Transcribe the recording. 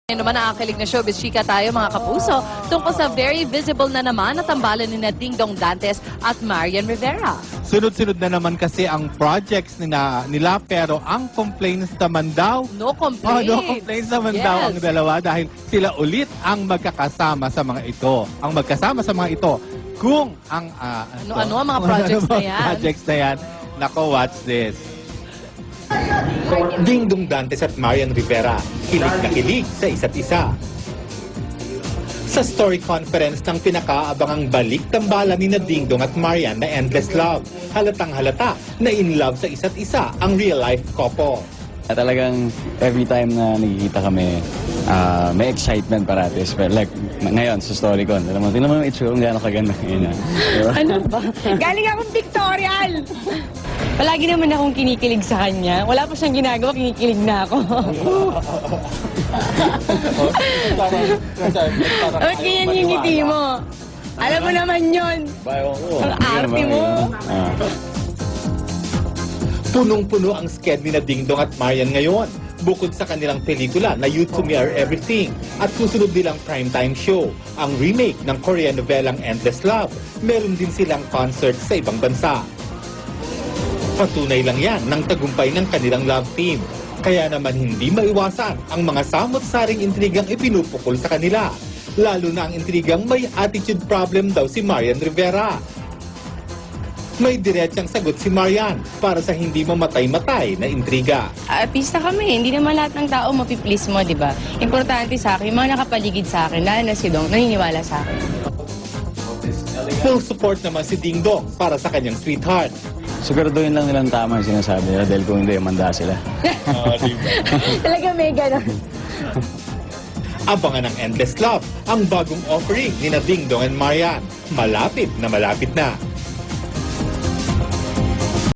Ngayon naman nakakilig na showbiz chika tayo mga kapuso tungkol sa very visible na naman na tambalan ni Ding Dong Dantes at Marian Rivera. Sunod-sunod na naman kasi ang projects nila pero ang complaints naman daw. No complaints. No complaints naman daw ang dalawa dahil sila ulit ang magkakasama sa mga ito. Ang magkasama sa mga ito kung ang Ano ang mga projects na yan? Projects na yan. Nako, watch this. Ding Dong Dantes at Marian Rivera, kilig na kilig sa isa't isa. Sa story conference ng pinakaabangang balik tambalan ni Ding Dong at Marian na Endless Love, halatang halata na in love sa isa't isa ang real-life couple. Talagang every time na nagkikita kami, may excitement parati. Like, ngayon, sa story ko, tingnan mo yung itsura kung gano'ng kaganda. Diba? Ano ba? Galing akong pictorial! Palagi naman akong kinikilig sa kanya. Wala pa siyang ginagawa, kinikilig na ako. Ba't ganyan yung ngiti mo? Alam mo naman yun. Ang arte mo. Punong-puno ang sked ni Ding Dong at Marian ngayon, bukod sa kanilang pelikula na You To Me Are Everything at susunod nilang primetime show, ang remake ng Korean novelang Endless Love. Meron din silang concert sa ibang bansa. Patunay lang yan ng tagumpay ng kanilang love team. Kaya naman hindi maiwasan ang mga samot-saring intrigang ipinupukol sa kanila. Lalo na ang intrigang may attitude problem daw si Marian Rivera. May diretsang sagot si Marian para sa hindi mamatay-matay na intriga. Artista kami, hindi naman lahat ng tao mapiplease mo, di ba? Importante sa akin, yung mga nakapaligid sa akin, lalo na si Dong, naniniwala sa akin. Full support naman si Ding Dong para sa kanyang sweetheart. Siguraduhin lang nilang tama yung sinasabi nila dahil kung hindi, manda sila. Talaga may gano'n. Abangan ng Endless Love, ang bagong offering ni Ding Dong and Marian. Malapit na malapit na.